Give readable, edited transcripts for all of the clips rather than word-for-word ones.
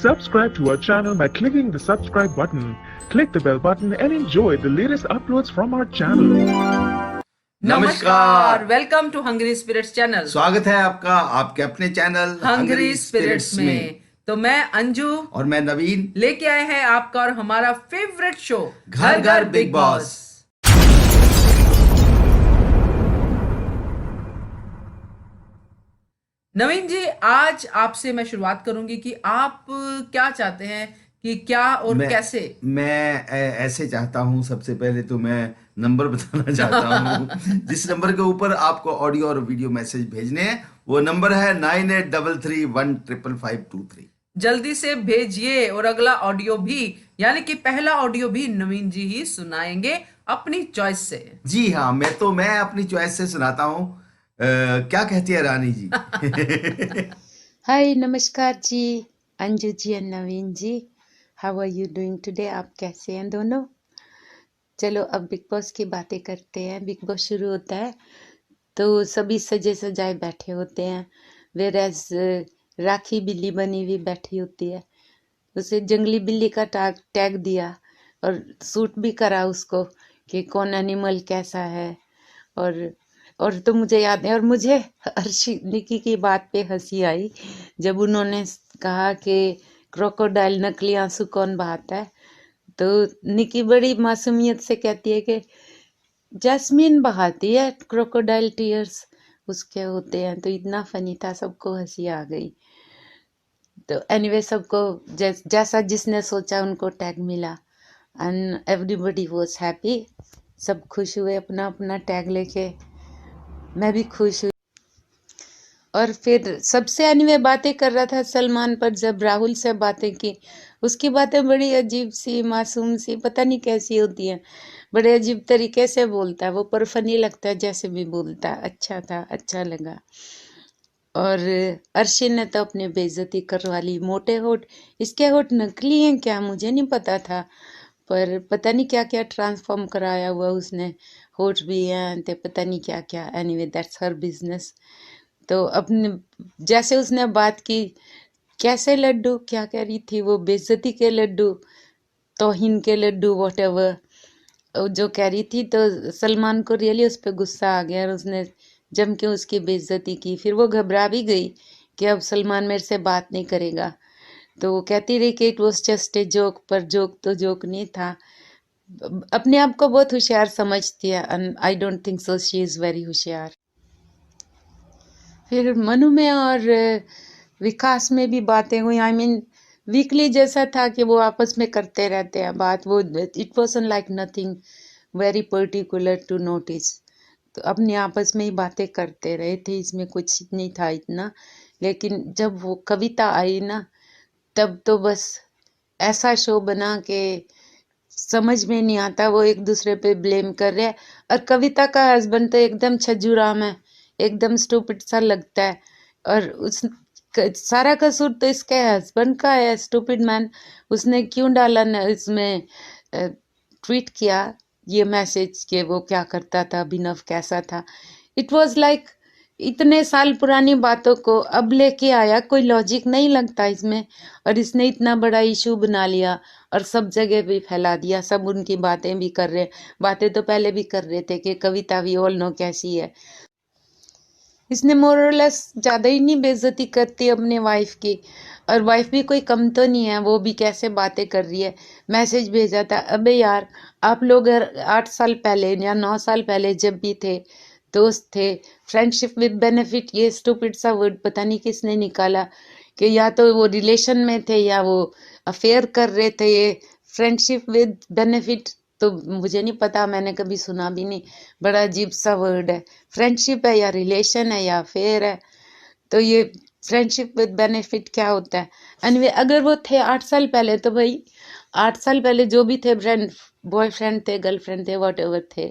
Subscribe to our channel by clicking the subscribe button. Click the bell button and enjoy the latest uploads from our channel. नमस्कार, welcome to Hungry Spirits channel. स्वागत है आपका आपके अपने channel hungry spirits में। तो मैं अंजू और मैं नवीन लेके आए हैं आपका और हमारा फेवरेट शो घर घर बिग बॉस। नवीन जी, आज आपसे मैं शुरुआत करूंगी कि आप क्या चाहते हैं कि क्या और कैसे। मैं ऐसे चाहता हूं, सबसे पहले तो मैं नंबर बताना चाहता हूं जिस नंबर के ऊपर आपको ऑडियो और वीडियो मैसेज भेजने हैं वो नंबर है 9833155523। जल्दी से भेजिए और अगला ऑडियो भी, यानी कि पहला ऑडियो भी नवीन जी ही सुनाएंगे अपनी चॉइस से। जी हाँ, मैं अपनी चॉइस से सुनाता हूँ। क्या कहती है रानी जी? हाय, नमस्कार जी, अंजू जी और Naveen ji. How are you doing today? आप कैसे हैं दोनों? चलो अब बिग बॉस की बातें करते हैं। बिग बॉस शुरू होता है तो सभी सजे सजाए बैठे होते हैं, वेरएज राखी बिल्ली बनी हुई बैठी होती है। उसे जंगली बिल्ली का टैग दिया और सूट भी करा उसको कि कौन एनिमल कैसा है। और तो मुझे याद है, और मुझे निकी की बात पे हंसी आई जब उन्होंने कहा कि क्रोकोडाइल नकली आंसू कौन बहाता है, तो निकी बड़ी मासूमियत से कहती है कि जैस्मीन बहाती है, क्रोकोडाइल टीयर्स उसके होते हैं। तो इतना फनी था, सबको हंसी आ गई। तो एनीवे सबको जैसा जिसने सोचा उनको टैग मिला एंड एवरीबॉडी वाज हैप्पी। सब खुश हुए अपना अपना टैग लेके। मैं भी खुश हुई। और फिर सबसे एनीवे बातें कर रहा था सलमान पर। जब राहुल से बातें की, उसकी बातें बड़ी अजीब सी, मासूम सी, पता नहीं कैसी होती हैं। बड़े अजीब तरीके से बोलता है वो, पर फनी लगता है जैसे भी बोलता है। अच्छा था, अच्छा लगा। और अर्शिन ने तो अपनी बेइज्जती करवा ली। मोटे होठ, इसके होठ नकली हैं क्या? मुझे नहीं पता था, पर पता नहीं क्या क्या ट्रांसफॉर्म कराया हुआ उसने। होठ भी हैं तो पता नहीं क्या क्या। Anyway that's her business. तो अपने जैसे उसने बात की, कैसे लड्डू, क्या कह रही थी वो, बेइज्जती के लड्डू, तौहीन के लड्डू, व्हाटएवर जो कह रही थी, तो सलमान को रियली उस पर गुस्सा आ गया और उसने जम के उसकी बेइज्जती की। फिर वो घबरा भी गई कि अब सलमान मेरे से बात नहीं करेगा। तो वो कहती रही कि it was just a joke, पर जोक तो जोक नहीं था। अपने आप को बहुत होशियार समझती है and I don't think so she is very होशियार। फिर मनु में और विकास में भी बातें हुई। आई मीन वीकली जैसा था कि वो आपस में करते रहते हैं बात। वो it wasn't like nothing very particular to notice. तो अपने आपस में ही बातें करते रहे थे, इसमें कुछ नहीं था इतना। लेकिन जब वो कविता आई ना, तब तो बस ऐसा शो बना कि समझ में नहीं आता। वो एक दूसरे पे ब्लेम कर रहे हैं। और कविता का हस्बैंड तो एकदम छज्जूराम है, एकदम स्टूपिड सा लगता है। और उस सारा कसूर तो इसके हस्बैंड का है, स्टूपिड मैन। उसने क्यों डाला ना इसमें, ट्वीट किया ये मैसेज कि वो क्या करता था, अभिनव कैसा था। इट वाज लाइक इतने साल पुरानी बातों को अब लेके आया, कोई लॉजिक नहीं लगता इसमें। और इसने इतना बड़ा इशू बना लिया और सब जगह भी फैला दिया। सब उनकी बातें भी कर रहे, बातें तो पहले भी कर रहे थे कि कविता वी ऑल नो कैसी है। इसने मोरलेस ज़्यादा ही नहीं बेइज्जती करती अपने वाइफ की। और वाइफ भी कोई कम तो नहीं है, वो भी कैसे बातें कर रही है। मैसेज भेजा था, अबे यार आप लोग 8 साल पहले या 9 साल पहले जब भी थे, दोस्त थे, फ्रेंडशिप विद बेनिफिट, ये स्टूपिड सा वर्ड पता नहीं किसने निकाला कि या तो वो रिलेशन में थे या वो अफेयर कर रहे थे। ये फ्रेंडशिप विद बेनिफिट तो मुझे नहीं पता, मैंने कभी सुना भी नहीं। बड़ा अजीब सा वर्ड है। फ्रेंडशिप है या रिलेशन है या अफेयर है, तो ये फ्रेंडशिप विद बेनिफिट क्या होता है? एनीवे अगर वो थे 8 साल पहले, तो भाई 8 साल पहले जो भी थे, फ्रेंड, बॉयफ्रेंड थे, गर्लफ्रेंड थे, व्हाटएवर थे,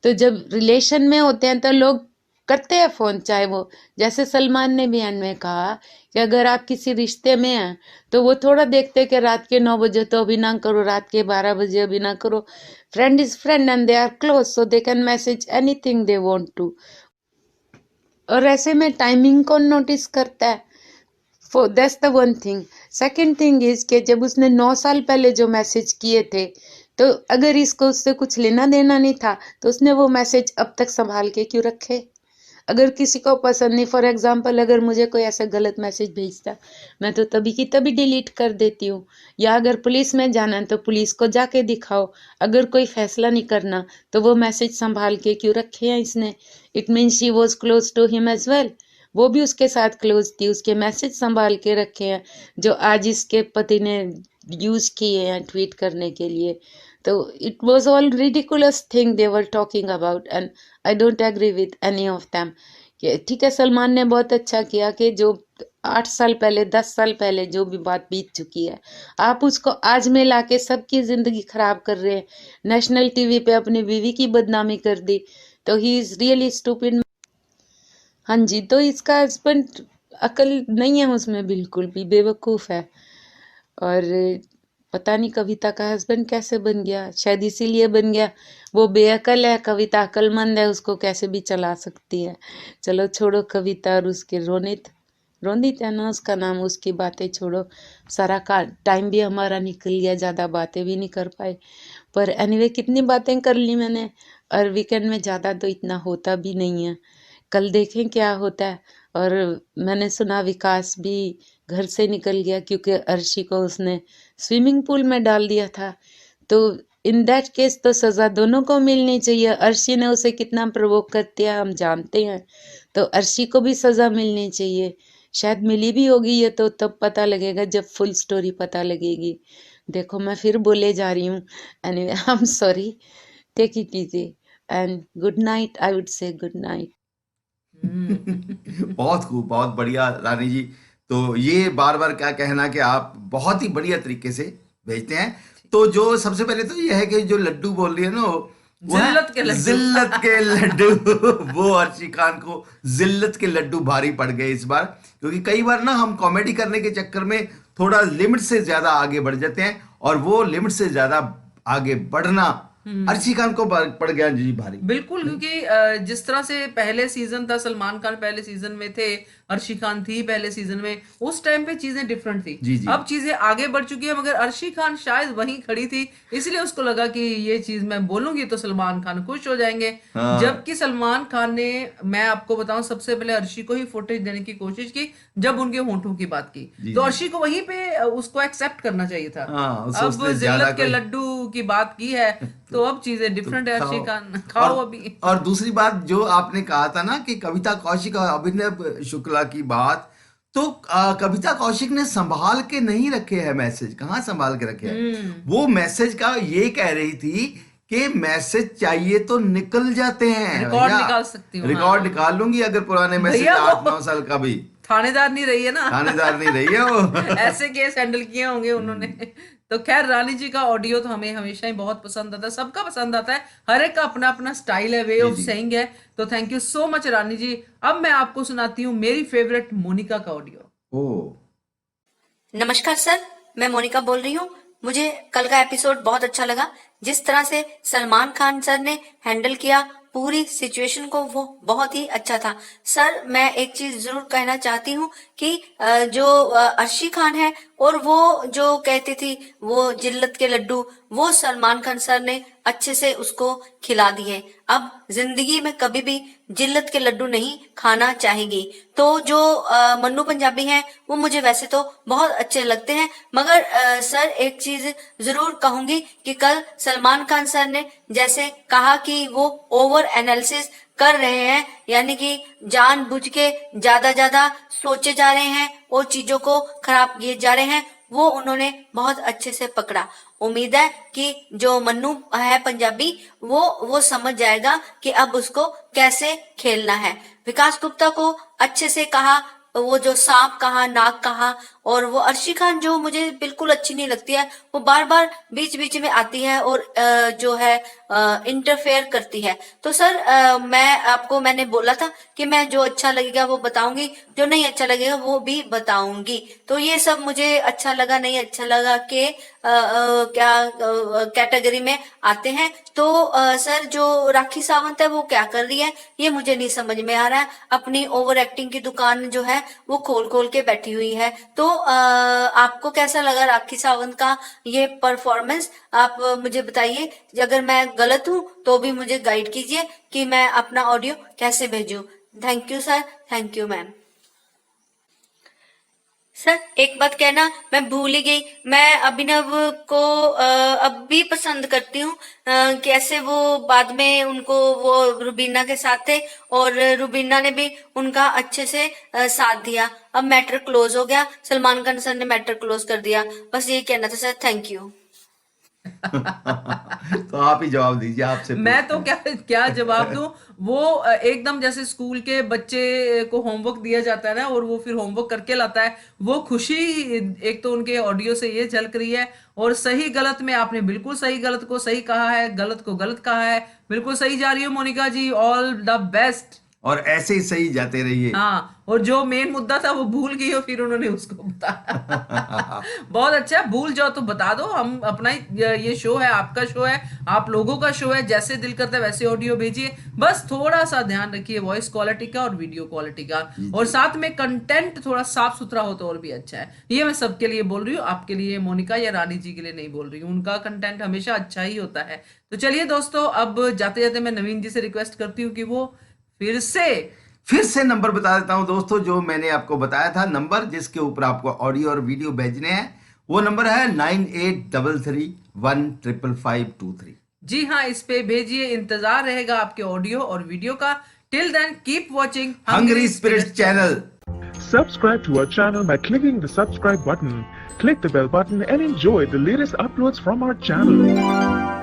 तो जब रिलेशन में होते हैं तो लोग करते हैं फ़ोन। चाहे वो, जैसे सलमान ने भी एंड में कहा कि अगर आप किसी रिश्ते में हैं तो वो थोड़ा देखते कि रात के 9 बजे तो अभी ना करो, रात के 12 बजे अभी ना करो। Friend is friend and they are close, so they can message anything they want to. और ऐसे में टाइमिंग कौन नोटिस करता है? That's the one thing. Second thing is कि जब उसने 9 साल पहले जो मैसेज किए थे, तो अगर इसको उससे कुछ लेना देना नहीं था तो उसने वो मैसेज अब तक संभाल के क्यों रखे? अगर किसी को पसंद नहीं, फॉर एग्जाम्पल अगर मुझे कोई ऐसा गलत मैसेज भेजता, मैं तो तभी की तभी डिलीट कर देती हूँ। या अगर पुलिस में जाना है तो पुलिस को जाके दिखाओ। अगर कोई फैसला नहीं करना तो वो मैसेज संभाल के क्यों रखे हैं इसने? It means she was close to him as well. वो भी उसके साथ क्लोज थी, उसके मैसेज संभाल के रखे हैं जो आज इसके पति ने यूज किए हैं ट्वीट करने के लिए। तो it was all ridiculous thing they were talking about and I don't agree with any of them. ठीक है, सलमान ने बहुत अच्छा किया कि जो 8 साल पहले 10 साल पहले जो भी बात बीत चुकी है, आप उसको आज में लाके सबकी जिंदगी खराब कर रहे हैं। नेशनल टीवी पे अपनी बीवी की बदनामी कर दी, तो ही इज रियली स्टूपिड। हाँ जी, तो इसका हस्बैंड अकल नहीं है उसमें, बिल्कुल भी बेवकूफ़ है। और पता नहीं कविता का हस्बैंड कैसे बन गया, शायद इसीलिए बन गया। वो बेअकल है, कविता अकलमंद है, उसको कैसे भी चला सकती है। चलो छोड़ो कविता और उसके रोनित, रोनित है ना उसका नाम, उसकी बातें छोड़ो। सारा का टाइम भी हमारा निकल गया, ज़्यादा बातें भी नहीं कर पाए। पर एनीवे कितनी बातें कर ली मैंने, और वीकेंड में ज़्यादा तो इतना होता भी नहीं है। कल देखें क्या होता है। और मैंने सुना विकास भी घर से निकल गया क्योंकि अर्शी को उसने स्विमिंग पूल में डाल दिया था। तो इन दैट केस तो सज़ा दोनों को मिलनी चाहिए। अर्शी ने उसे कितना प्रोवोक कर दिया हम जानते हैं, तो अर्शी को भी सज़ा मिलनी चाहिए। शायद मिली भी होगी, ये तो तब पता लगेगा जब फुल स्टोरी पता लगेगी। देखो मैं फिर बोले जा रही हूँ। Anyway I am sorry, take it easy and good night. I would say good night. बहुत खूब, बहुत बढ़िया रानी जी। तो ये बार बार क्या कहना कि आप बहुत ही बढ़िया तरीके से भेजते हैं। तो जो सबसे पहले तो ये है कि जो लड्डू बोल रही है ना, वो है जिल्लत के लड्डू। जिल्लत के लड्डू। वो अर्शी खान को जिल्लत के लड्डू भारी पड़ गए इस बार, क्योंकि कई बार ना हम कॉमेडी करने के चक्कर में थोड़ा लिमिट से ज्यादा आगे बढ़ जाते हैं, और वो लिमिट से ज्यादा आगे बढ़ना अर्शी खान को पड़ गया जी भारी। बिल्कुल, क्योंकि जिस तरह से पहले सीजन था, सलमान खान पहले सीजन में थे, अर्शी खान थी पहले सीजन में, उस टाइम पे चीजें डिफरेंट थी। जी, जी। अब चीजें आगे बढ़ चुकी है, मगर अर्शी खान शायद वहीं खड़ी थी, इसलिए उसको लगा कि ये चीज मैं बोलूंगी तो सलमान खान खुश हो जाएंगे। हाँ। जबकि सलमान खान ने, मैं आपको बताऊं, सबसे पहले अर्शी को ही फुटेज देने की कोशिश की जब उनके होंठों की बात की, जी, तो जी। अर्शी को वहीं पे उसको एक्सेप्ट करना चाहिए था। हाँ, अब उसने ज्यादा जिल्लत के कोई- लड्डू की बात की है तो अब चीजें डिफरेंट है। अर्शी खान खाओ और, अभी। और दूसरी बात जो आपने कहा था ना कि कविता कौशिक और अभिनव शुक्ला की बात, तो कविता कौशिक ने संभाल के नहीं रखे हैं मैसेज। कहाँ संभाल के रखे हैं? वो मैसेज का ये कह रही थी कि मैसेज चाहिए तो निकल जाते हैं, रिकॉर्ड भैया। निकाल सकती हूँ, रिकॉर्ड हाँ। निकाल लूंगी अगर पुराने मैसेज भैया वो- 8-9 साल का भी। थानेदार नहीं रही है ना। थानेदार नहीं रही है वो। ऐसे केस हैंडल किए होंगे उन्होंने। तो खैर, रानी जी का ऑडियो तो हमें हमेशा ही बहुत पसंद आता है, सबका पसंद आता है, हर एक का अपना अपना स्टाइल है, वे ऑफ जी। सेइंग है। तो थैंक यू सो मच रानी जी। अब मैं आपको सुनाती हूँ मेरी फेवरेट मोनिका का ऑडियो। ओ, नमस्कार सर, मैं मोनिका बोल रही हूँ। मुझे कल का एपिसोड बहुत अच्छा लगा। जिस तरह से सलमान खान सर ने हैंडल किया पूरी सिचुएशन को, वो बहुत ही अच्छा था। सर, मैं एक चीज जरूर कहना चाहती हूँ कि जो अर्शी खान है और वो जो कहती थी वो जिल्लत के लड्डू, वो सलमान खान सर ने अच्छे से उसको खिला दिए। अब जिंदगी में कभी भी जिल्लत के लड्डू नहीं खाना चाहेगी। तो जो मन्नू पंजाबी हैं वो मुझे वैसे तो बहुत अच्छे लगते हैं, मगर सर एक चीज जरूर कहूंगी कि कल सलमान खान सर ने जैसे कहा कि वो ओवर एनालिसिस कर रहे हैं, यानी कि जानबूझ के ज्यादा सोचे जा रहे हैं और चीजों को खराब किए जा रहे हैं, वो उन्होंने बहुत अच्छे से पकड़ा। उम्मीद है कि जो मन्नू है पंजाबी, वो समझ जाएगा कि अब उसको कैसे खेलना है। विकास गुप्ता को अच्छे से कहा, वो जो सांप कहा, नाक कहा, और वो अर्शी खान जो मुझे बिल्कुल अच्छी नहीं लगती है, वो बार बार बीच में आती है और जो है इंटरफेयर करती है। तो सर मैंने बोला था कि मैं जो अच्छा लगेगा वो बताऊंगी, जो नहीं अच्छा लगेगा वो भी बताऊंगी। तो ये सब मुझे अच्छा लगा नहीं अच्छा लगा कि क्या कैटेगरी में आते हैं। तो सर जो राखी सावंत है वो क्या कर रही है ये मुझे नहीं समझ में आ रहा है। अपनी ओवर एक्टिंग की दुकान जो है वो खोल खोल के बैठी हुई है। तो आपको कैसा लगा राखी सावंत का ये परफॉर्मेंस, आप मुझे बताइए। अगर मैं गलत हूँ तो भी मुझे गाइड कीजिए कि मैं अपना ऑडियो कैसे भेजूं। Thank you sir, thank you ma'am. Sir एक बात कहना मैं भूल ही गई, मैं अभिनव को अब भी पसंद करती हूँ। कैसे वो बाद में उनको वो रुबीना के साथ थे और रुबीना ने भी उनका अच्छे से साथ दिया। अब मैटर क्लोज हो गया, सलमान खान सर ने मैटर क्लोज कर दिया। बस ये कहना था सर, थैंक यू। तो आप ही जवाब दीजिए, आपसे मैं तो पूछते हैं। क्या जवाब दूं। वो एकदम जैसे स्कूल के बच्चे को होमवर्क दिया जाता है ना और वो फिर होमवर्क करके लाता है, वो खुशी एक तो उनके ऑडियो से ये झलक रही है। और सही गलत में आपने बिल्कुल सही गलत को सही कहा है, गलत को गलत कहा है, बिल्कुल सही जा रही हो मोनिका जी, ऑल द बेस्ट। और ऐसे ही सही जाते रहिए। हाँ, और जो मेन मुद्दा था वो भूल गई हो, फिर उन्होंने उसको बताया। बहुत अच्छा, भूल जाओ तो बता दो। हम अपना ये शो है, आपका शो है, आप लोगों का शो है, जैसे दिल करता है वैसे ऑडियो भेजिए। बस थोड़ा सा ध्यान रखिए वॉइस क्वालिटी का और वीडियो क्वालिटी का, और साथ में कंटेंट थोड़ा साफ सुथरा हो तो और भी अच्छा है। ये मैं सबके लिए बोल रही हूँ, आपके लिए मोनिका या रानी जी के लिए नहीं बोल रही हूँ। उनका कंटेंट हमेशा अच्छा ही होता है। तो चलिए दोस्तों, अब जाते जाते मैं नवीन जी से रिक्वेस्ट करती हूँ कि वो फिर से नंबर बता देता हूं दोस्तों, जो मैंने आपको बताया था नंबर जिसके ऊपर आपको ऑडियो और वीडियो भेजने हैं, वो नंबर है 9833155523। जी हाँ, इस पे भेजिए, इंतजार रहेगा आपके ऑडियो और वीडियो का। Till then keep watching Hungry Spirit channel. Subscribe to our channel by clicking the subscribe button. Click the bell button and enjoy the latest uploads from our channel.